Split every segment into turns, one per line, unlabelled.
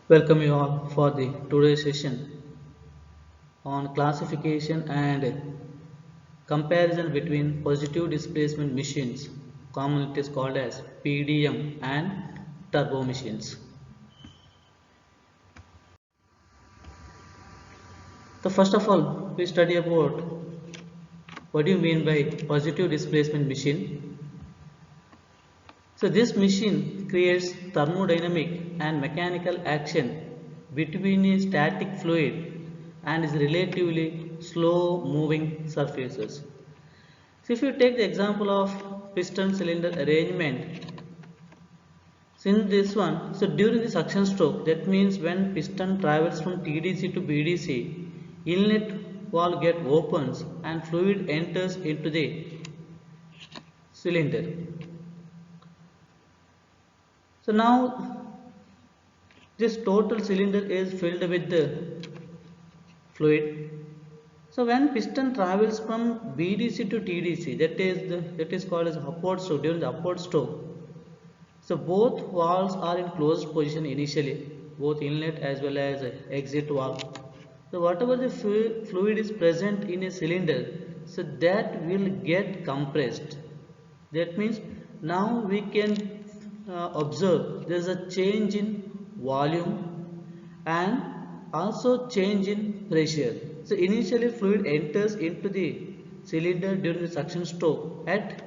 Welcome you all for the today's session on classification and comparison between positive displacement machines, commonly it is called as PDM, and turbo machines. So first of all, we study about what do you mean by positive displacement machine. So this machine creates thermodynamic and mechanical action between a static fluid and is relatively slow moving surfaces. So if you take the example of piston cylinder arrangement, in this one, so during the suction stroke, that means when piston travels from TDC to BDC, inlet valve get opens and fluid enters into the cylinder. So now this total cylinder is filled with the fluid. So when piston travels from BDC to TDC, that is called as upward stroke. During the upward stroke, so both valves are in closed position initially, both inlet as well as exit valve. So whatever the fluid is present in a cylinder, so that will get compressed. That means now we can observe there is a change in volume and also change in pressure. So initially fluid enters into the cylinder during the suction stroke at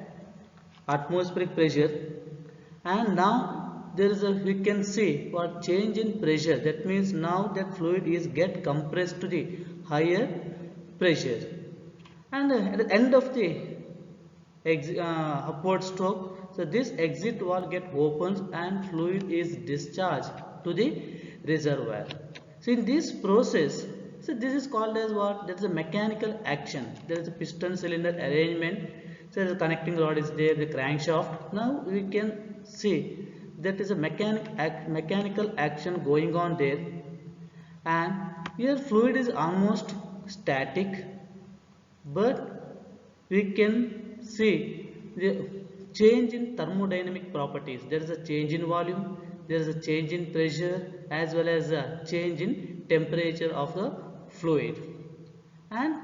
atmospheric pressure, and now there is a we can see what change in pressure. That means now that fluid is get compressed to the higher pressure, and at the end of the upward stroke, so this exit valve get opens and fluid is discharged to the reservoir. So in this process, so this is called as what? That is a mechanical action. There is a piston cylinder arrangement. So the connecting rod is there, the crankshaft. Now we can see that is a mechanical action going on there, and here fluid is almost static, but we can see the change in thermodynamic properties. There is a change in volume, there is a change in pressure, as well as a change in temperature of the fluid, and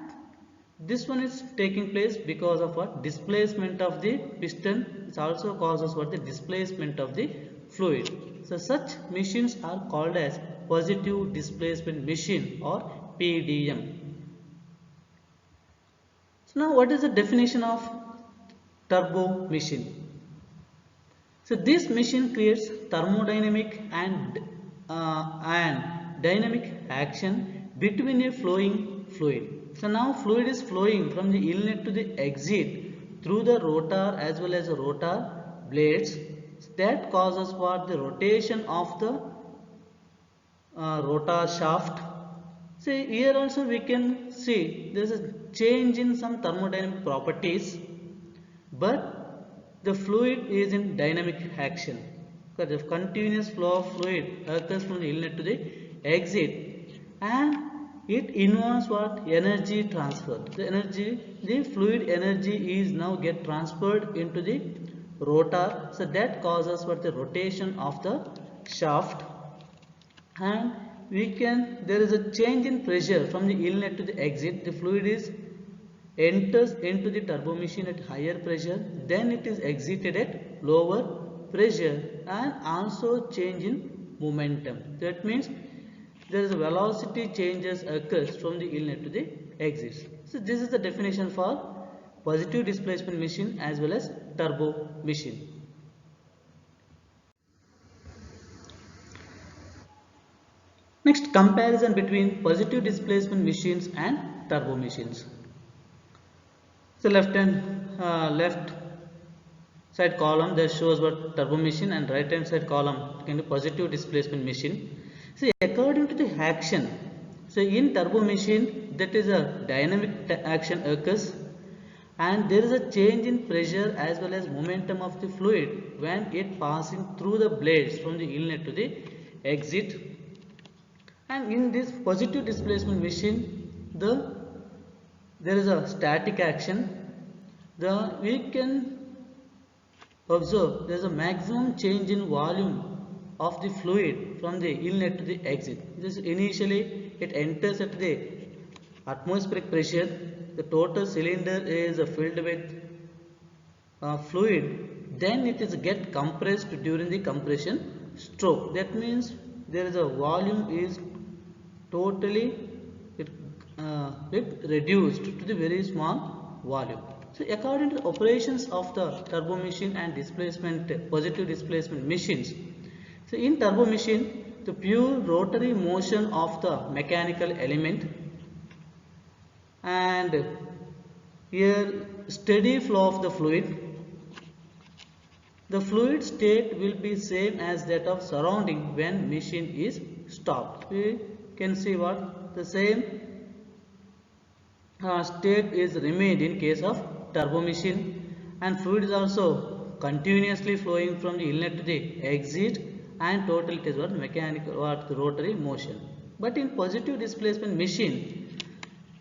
this one is taking place because of what? Displacement of the piston. It also causes what? The displacement of the fluid. So such machines are called as positive displacement machine or PDM. So now what is the definition of turbo machine? So this machine creates thermodynamic and dynamic action between a flowing fluid. So now fluid is flowing from the inlet to the exit through the rotor as well as the rotor blades. That causes what? The rotation of the rotor shaft. See here also we can see there is a change in some thermodynamic properties, but the fluid is in dynamic action because the continuous flow of fluid occurs from the inlet to the exit, and it involves what? Energy transfer. The fluid energy is now get transferred into the rotor, so that causes what? The rotation of the shaft, and we can there is a change in pressure from the inlet to the exit. The fluid is enters into the turbo machine at higher pressure, then it is exited at lower pressure, and also change in momentum. That means there is a velocity changes occurs from the inlet to the exit. So this is the definition for positive displacement machine as well as turbo machine. Next, comparison between positive displacement machines and turbo machines. So left side column that shows what turbo machine, and right hand side column can be positive displacement machine. See, according to the action, so in turbo machine that is a dynamic action occurs, and there is a change in pressure as well as momentum of the fluid when it passing through the blades from the inlet to the exit. And in this positive displacement machine, there is a static action. We can observe there is a maximum change in volume of the fluid from the inlet to the exit. This initially it enters at the atmospheric pressure. The total cylinder is filled with fluid. Then it is get compressed during the compression stroke. That means there is a volume is totally it reduced to the very small volume. So according to the operations of the turbo machine and positive displacement machines, so in turbo machine, the pure rotary motion of the mechanical element, and here steady flow of the fluid. The fluid state will be same as that of surrounding when machine is stopped. We can see what the same state is remained in case of turbo machine, and fluid is also continuously flowing from the inlet to the exit, and total it is what mechanical rotary motion. But in positive displacement machine,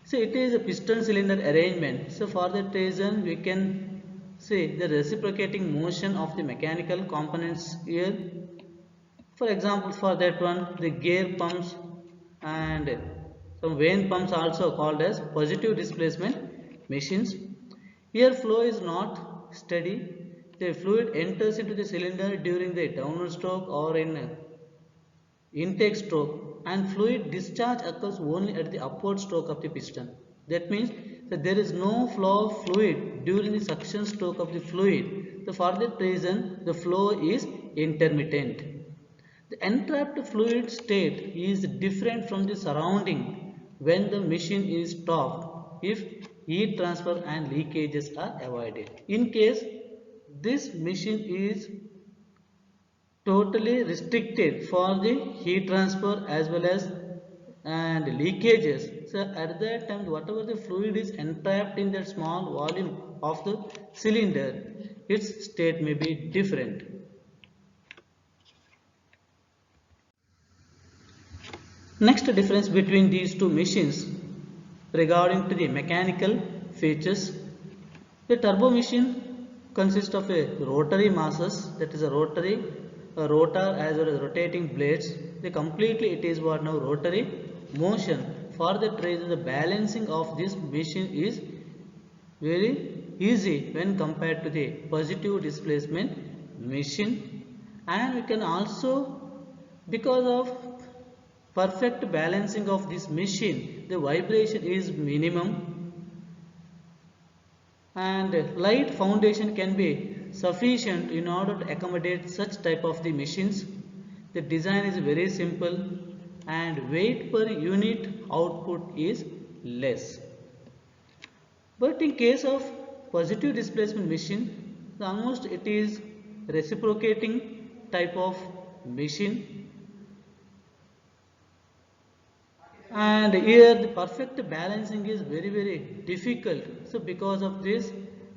so it is a piston cylinder arrangement. So for that reason we can see the reciprocating motion of the mechanical components here. For example, for that one, the gear pumps and some vane pumps also called as positive displacement machines. Here flow is not steady. The fluid enters into the cylinder during the downward stroke or in intake stroke, and fluid discharge occurs only at the upward stroke of the piston. That means that there is no flow of fluid during the suction stroke of the fluid. So for that reason the flow is intermittent. The entrapped fluid state is different from the surrounding when the machine is stopped if heat transfer and leakages are avoided. In case this machine is totally restricted for the heat transfer as well as and leakages, so at that time whatever the fluid is entrapped in that small volume of the cylinder, its state may be different. Next difference between these two machines regarding to the mechanical features. The turbo machine consists of a rotary masses, that is a rotor as well as rotating blades. Completely it is what now rotary motion. For that reason the balancing of this machine is very easy when compared to the positive displacement machine. And we can also, because of perfect balancing of this machine, the vibration is minimum and light foundation can be sufficient in order to accommodate such type of the machines. The design is very simple and weight per unit output is less. But in case of positive displacement machine, almost it is reciprocating type of machine, and here the perfect balancing is very difficult. So because of this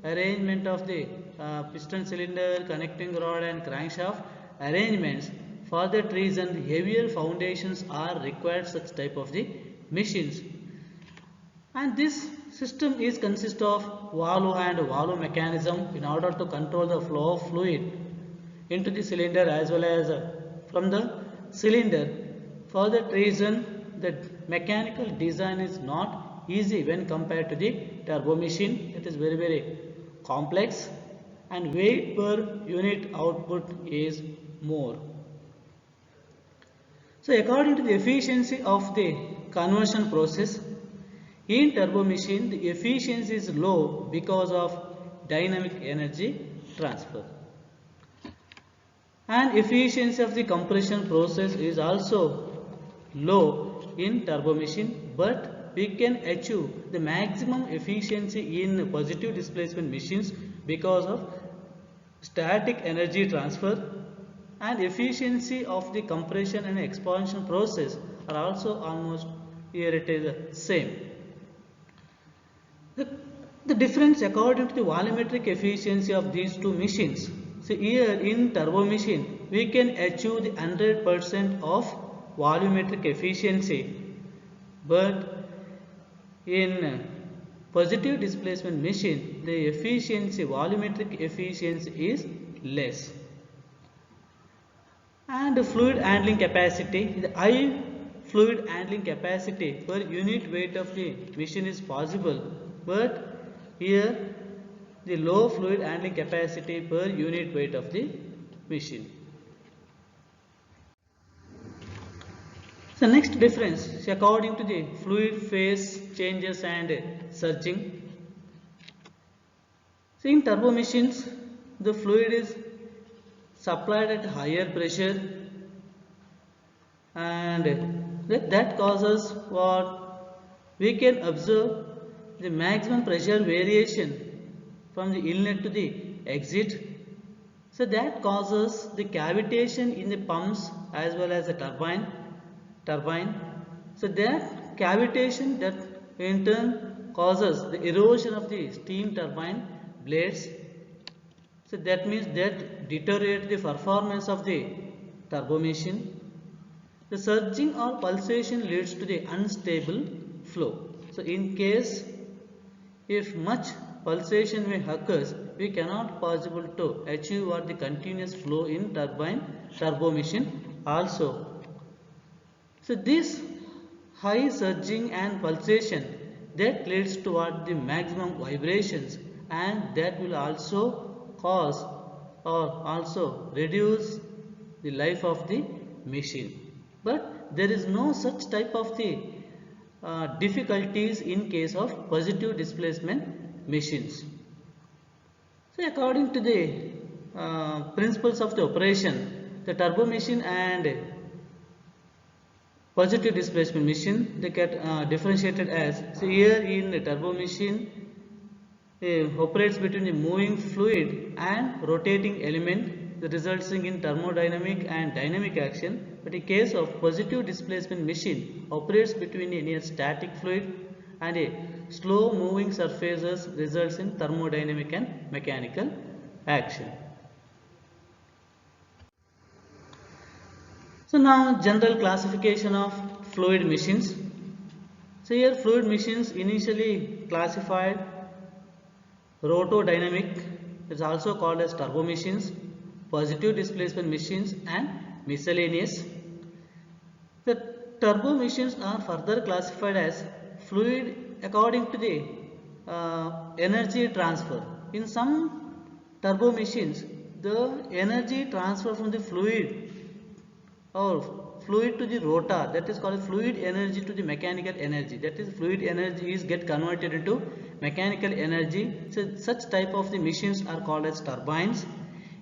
arrangement of the piston cylinder, connecting rod and crankshaft arrangements, for that reason the heavier foundations are required such type of the machines. And this system is consist of valve and valve mechanism in order to control the flow of fluid into the cylinder as well as from the cylinder. For that reason the mechanical design is not easy when compared to the turbo machine. It is very complex and weight per unit output is more. So according to the efficiency of the conversion process, in turbo machine the efficiency is low because of dynamic energy transfer, and efficiency of the compression process is also low in turbo machine, but we can achieve the maximum efficiency in positive displacement machines because of static energy transfer, and efficiency of the compression and expansion process are also almost here it is same. The difference according to the volumetric efficiency of these two machines. So here in turbo machine, we can achieve the 100% of volumetric efficiency, but in positive displacement machine, the efficiency, volumetric efficiency is less. And the fluid handling capacity, the high fluid handling capacity per unit weight of the machine is possible, but here the low fluid handling capacity per unit weight of the machine. So next difference is according to the fluid phase changes and surging. So in turbo machines, the fluid is supplied at higher pressure, and that causes what we can observe the maximum pressure variation from the inlet to the exit. So that causes the cavitation in the pumps as well as the turbine. So that cavitation, that in turn causes the erosion of the steam turbine blades. So that means that deteriorate the performance of the turbo machine. The surging or pulsation leads to the unstable flow. So in case if much pulsation may occurs, we cannot possible to achieve what the continuous flow in turbo machine also. So this high surging and pulsation, that leads to what the maximum vibrations, and that will also cause or also reduce the life of the machine. But there is no such type of the difficulties in case of positive displacement machines. So according to the principles of the operation, the turbo machine and positive displacement machine, they get differentiated as, so here in the turbo machine operates between the moving fluid and rotating element, resulting in thermodynamic and dynamic action. But in case of positive displacement machine operates between a near static fluid and a slow moving surfaces, results in thermodynamic and mechanical action. So now general classification of fluid machines. So here fluid machines initially classified rotodynamic, is also called as turbo machines, positive displacement machines and miscellaneous. The turbo machines are further classified as fluid according to the energy transfer. In some turbo machines, the energy transfer from the fluid or fluid to the rotor, that is called fluid energy to the mechanical energy, that is fluid energy is get converted into mechanical energy. So such type of the machines are called as turbines.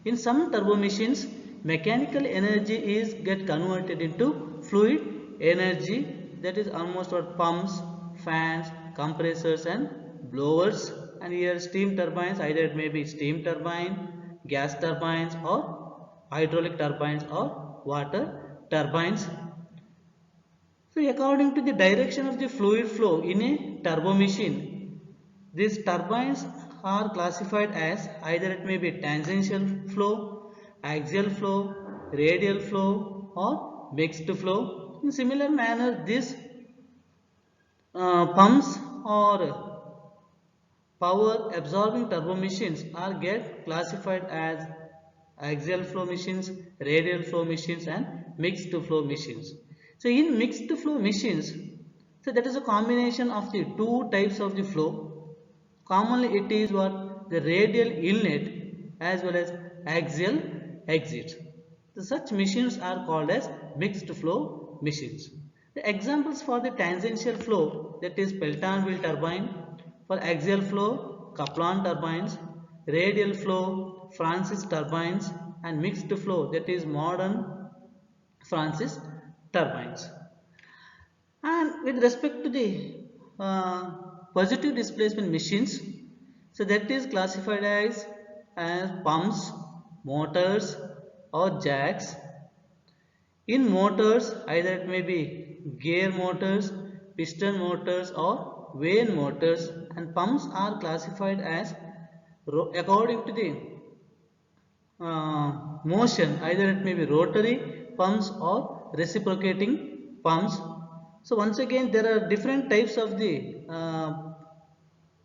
In some turbo machines, mechanical energy is get converted into fluid energy, that is almost what pumps, fans, compressors and blowers. And here steam turbines, either it may be steam turbine, gas turbines or hydraulic turbines or water turbines. So according to the direction of the fluid flow in a turbo machine, these turbines are classified as either it may be tangential flow, axial flow, radial flow or mixed flow. In similar manner, these pumps or power absorbing turbo machines are get classified as axial flow machines, radial flow machines and mixed flow machines. So in mixed flow machines, so that is a combination of the two types of the flow. Commonly it is what the radial inlet as well as axial exit. So such machines are called as mixed flow machines. The examples for the tangential flow, that is Pelton wheel turbine, for axial flow Kaplan turbines, radial flow Francis turbines and mixed flow, that is modern Francis turbines. And with respect to the positive displacement machines, so that is classified as pumps, motors or jacks. In motors, either it may be gear motors, piston motors or vane motors, and pumps are classified as according to the motion, either it may be rotary pumps or reciprocating pumps. So once again there are different types of the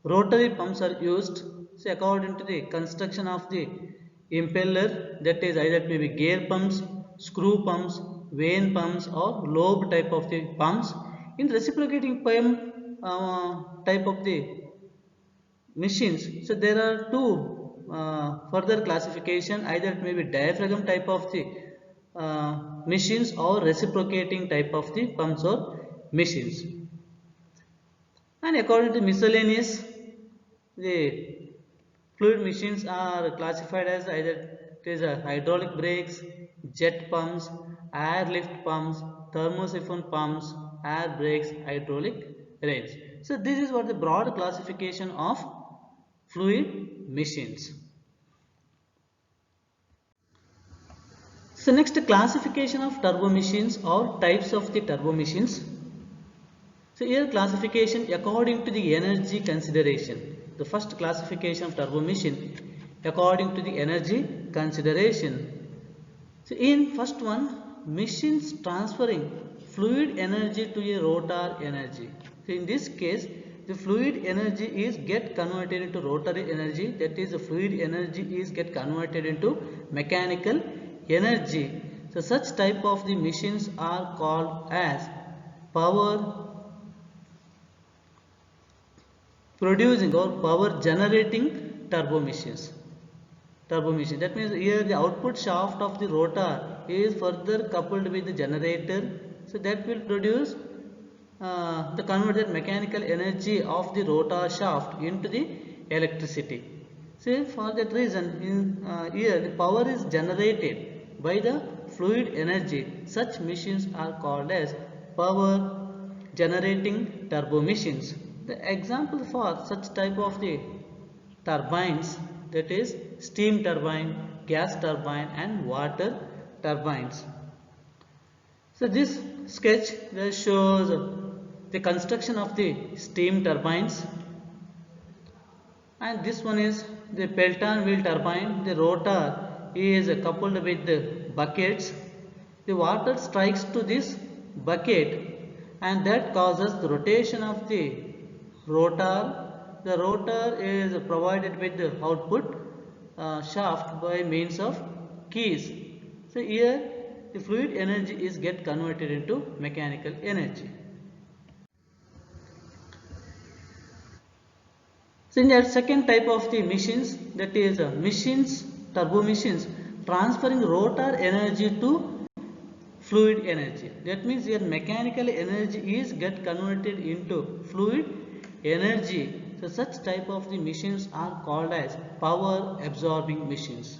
rotary pumps are used. So according to the construction of the impeller, that is either it may be gear pumps, screw pumps, vane pumps or lobe type of the pumps. In reciprocating pump type of the machines, so there are two further classification, either it may be diaphragm type of the machines or reciprocating type of the pumps or machines. And according to miscellaneous, the fluid machines are classified as either it is a hydraulic brakes, jet pumps, airlift pumps, thermosiphon pumps, air brakes, hydraulic rails. So this is what the broad classification of fluid machines. So next, classification of turbo machines or types of the turbo machines. So here classification according to the energy consideration. The first classification of turbo machine according to the energy consideration. So in first one, machines transferring fluid energy to a rotor energy. So in this case, the fluid energy is get converted into rotary energy, that is the fluid energy is get converted into mechanical energy. So such type of the machines are called as power producing or power generating turbo machines. Turbo machine, that means here the output shaft of the rotor is further coupled with the generator, so that will produce the converted mechanical energy of the rotor shaft into the electricity. So for that reason, in here the power is generated by the fluid energy. Such machines are called as power generating turbo machines. The example for such type of the turbines, that is steam turbine, gas turbine and water turbines. So this sketch shows the construction of the steam turbines, and this one is the Pelton wheel turbine. The rotor is coupled with the buckets. The water strikes to this bucket and that causes the rotation of the rotor. The rotor is provided with the output shaft by means of keys. So here the fluid energy is get converted into mechanical energy. So in that second type of the machines, that is machines, turbo machines transferring rotor energy to fluid energy. That means your mechanical energy is get converted into fluid energy. So such type of the machines are called as power absorbing machines.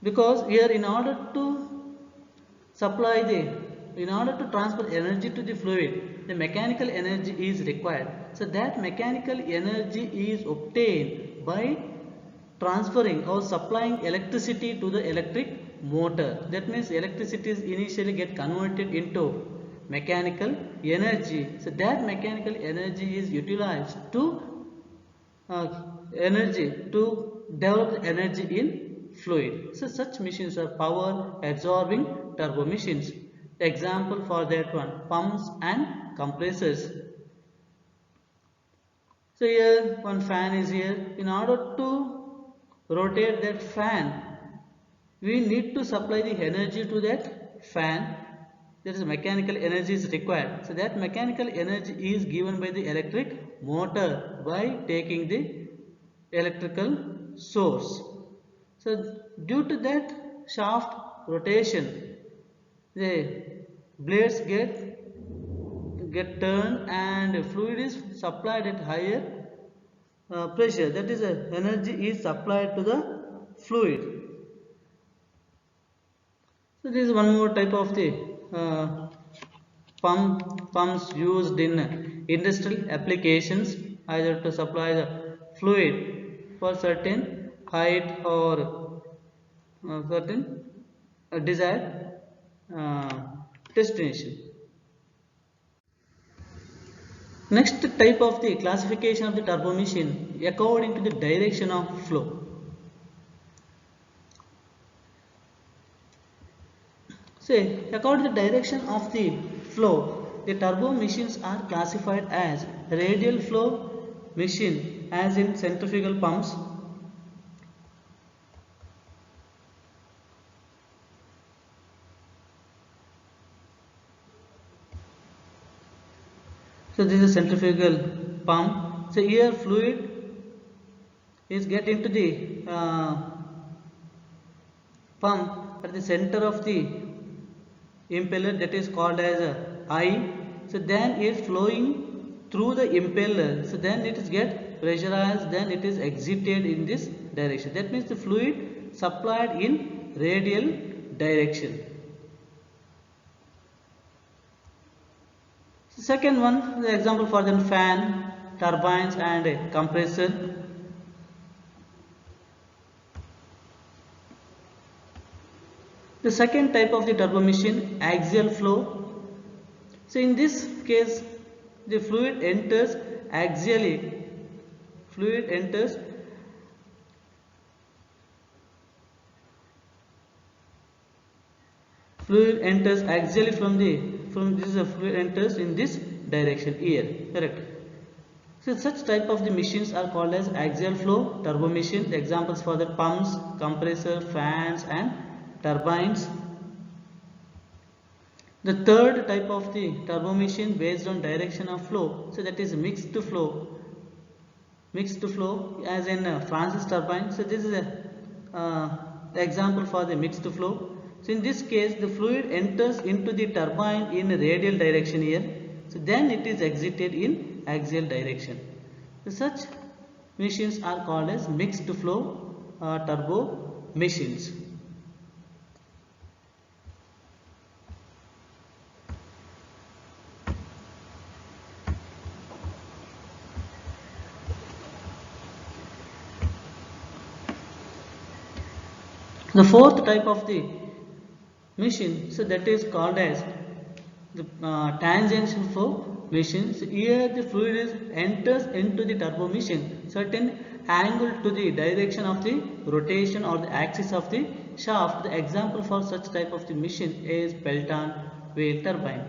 Because here in order to transfer energy to the fluid, the mechanical energy is required. So that mechanical energy is obtained by transferring or supplying electricity to the electric motor. That means electricity is initially get converted into mechanical energy. So that mechanical energy is utilized to develop the energy in fluid. So such machines are power absorbing turbo machines. The example for that one, pumps and compressors. So here one fan is here. In order to rotate that fan, we need to supply the energy to that fan. There is mechanical energy is required. So that mechanical energy is given by the electric motor by taking the electrical source. So due to that shaft rotation, the blades get turned and fluid is supplied at higher pressure. That is, energy is supplied to the fluid. So this is one more type of the pumps used in industrial applications, either to supply the fluid for certain height or certain desired destination. Next type of the classification of the turbo machine according to the direction of flow. Say, according to the direction of the flow, the turbo machines are classified as radial flow machine as in centrifugal pumps. So this is a centrifugal pump. So here fluid is get into the pump at the center of the impeller, that is called as a eye. So then it is flowing through the impeller. So then it is get pressurized, then it is exited in this direction. That means the fluid supplied in radial direction. So second one, the example for the fan, turbines and a compressor. The second type of the turbo machine, axial flow. So in this case, the fluid enters axially. Fluid enters axially from this fluid enters in this direction here. Correct. So such type of the machines are called as axial flow turbo machines. The examples for the pumps, compressor, fans and turbines. The third type of the turbo machine based on direction of flow, so that is mixed flow. Mixed flow as in Francis turbine. So this is a example for the mixed flow. So in this case, the fluid enters into the turbine in a radial direction here. So then it is exited in axial direction. So such machines are called as mixed flow turbo machines. The fourth type of the machine, so that is called as the tangential flow machine. So here the fluid enters into the turbo machine certain angle to the direction of the rotation or the axis of the shaft. The example for such type of the machine is Pelton wheel turbine.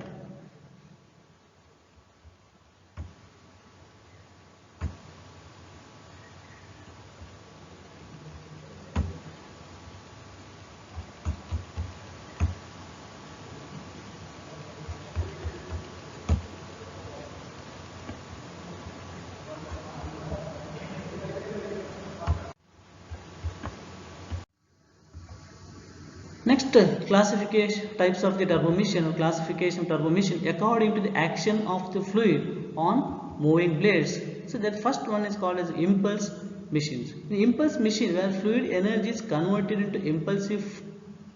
Next, classification types of the turbo machine or classification of turbo machine according to the action of the fluid on moving blades. So that first one is called as impulse machines. The impulse machine where fluid energy is converted into impulsive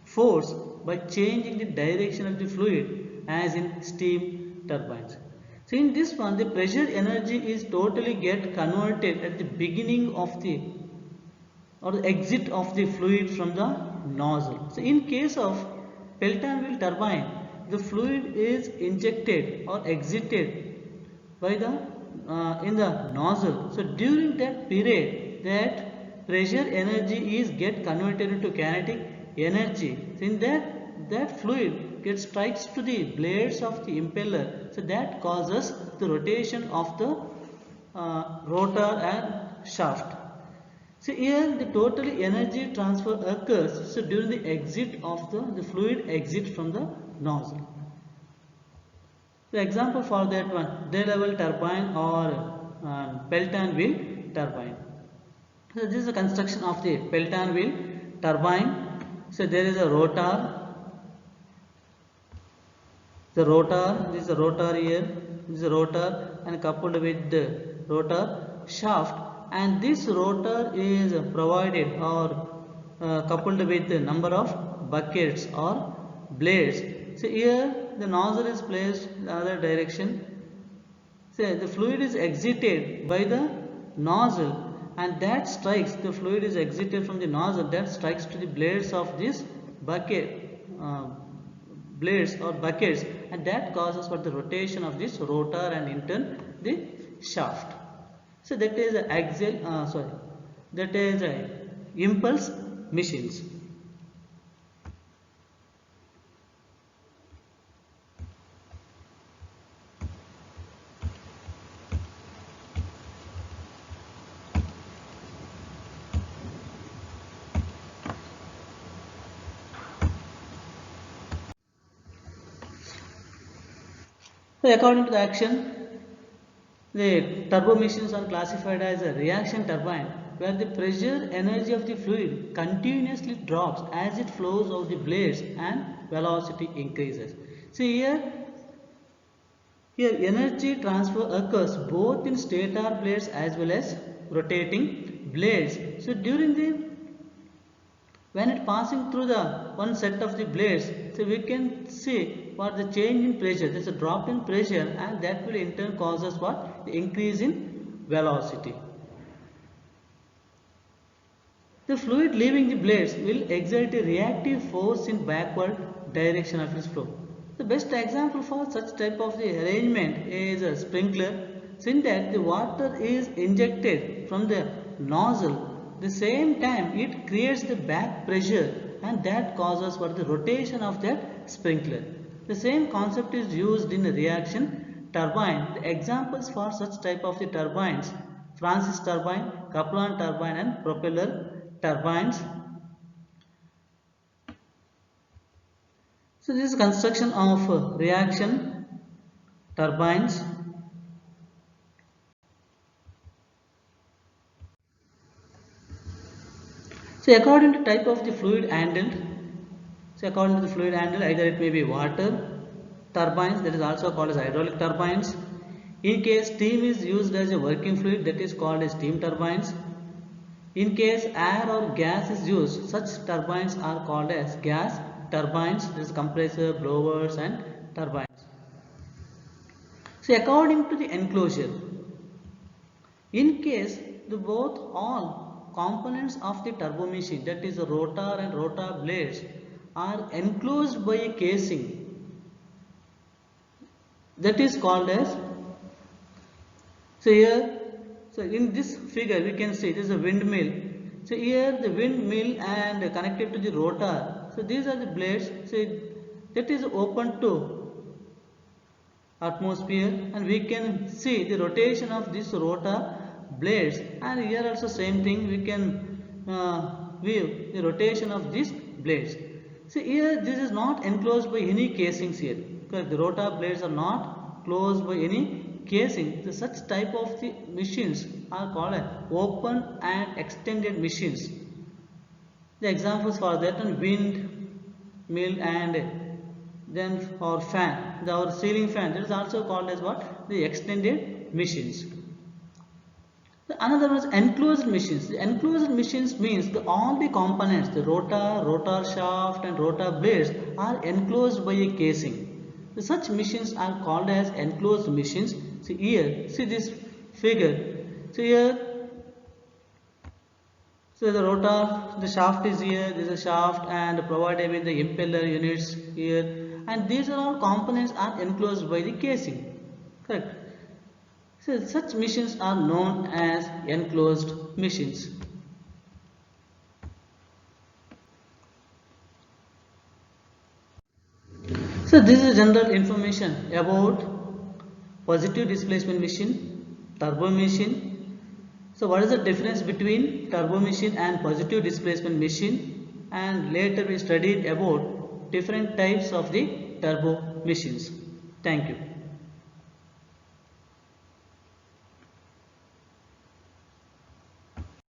force by changing the direction of the fluid as in steam turbines. So in this one the pressure energy is totally get converted at the beginning of the or the exit of the fluid from the nozzle. So in case of Pelton wheel turbine, the fluid is injected or exited by the in the nozzle. So during that period, that pressure energy is get converted into kinetic energy. So in that fluid gets strikes to the blades of the impeller. So that causes the rotation of the rotor and shaft. So here the total energy transfer occurs so during the exit of the fluid exit from the nozzle. The example for that one, day level turbine or Pelton wheel turbine. So this is the construction of the Pelton wheel turbine. So there is a rotor. This is a rotor here. This is a rotor and coupled with the rotor shaft, and this rotor is provided or coupled with the number of buckets or blades. So here the nozzle is placed in the other direction. So the fluid is exited by the nozzle, and that strikes, the fluid is exited from the nozzle, that strikes to the blades of this bucket blades or buckets, and that causes for the rotation of this rotor and in turn the shaft. So that is a axial, that is a impulse machines. So according to the action, the turbo machines are classified as a reaction turbine where the pressure energy of the fluid continuously drops as it flows over the blades and velocity increases. See here energy transfer occurs both in stator blades as well as rotating blades. So during the when it passing through the one set of the blades, so we can see what the change in pressure. There's a drop in pressure, and that will in turn causes what? The increase in velocity. The fluid leaving the blades will exert a reactive force in backward direction of its flow. The best example for such type of the arrangement is a sprinkler, since that the water is injected from the nozzle. The same time it creates the back pressure, and that causes for the rotation of that sprinkler. The same concept is used in a reaction turbine. The examples for such type of the turbines: Francis turbine, Kaplan turbine, and propeller turbines. So this is construction of reaction turbines. So according to type of the fluid handled, either it may be water turbines, that is also called as hydraulic turbines. In case steam is used as a working fluid, that is called as steam turbines. In case air or gas is used, such turbines are called as gas turbines, that is compressor, blowers and turbines. So according to the enclosure, in case the both all components of the turbo machine, that is the rotor and rotor blades, are enclosed by a casing, that is called as, so in this figure we can see this is a windmill. So here the windmill and connected to the rotor. So these are the blades. So that is open to atmosphere, and we can see the rotation of this rotor blades, and here also same thing, we can view the rotation of these blades. See here this is not enclosed by any casings here, because the rotor blades are not closed by any casing. So such type of the machines are called open and extended machines. The examples for that are wind mill, and then our fan, our ceiling fan, that is also called as what? The extended machines. Another one is enclosed machines. The enclosed machines means all the components, the rotor, rotor shaft and rotor blades are enclosed by a casing. So such machines are called as enclosed machines. See here, see this figure. So here, so the rotor, the shaft is here, this is a shaft and provided with the impeller units here, and these are all components are enclosed by the casing. Correct. So such machines are known as enclosed machines. So this is general information about positive displacement machine, turbo machine. So what is the difference between turbo machine and positive displacement machine, and later we studied about different types of the turbo machines. Thank you.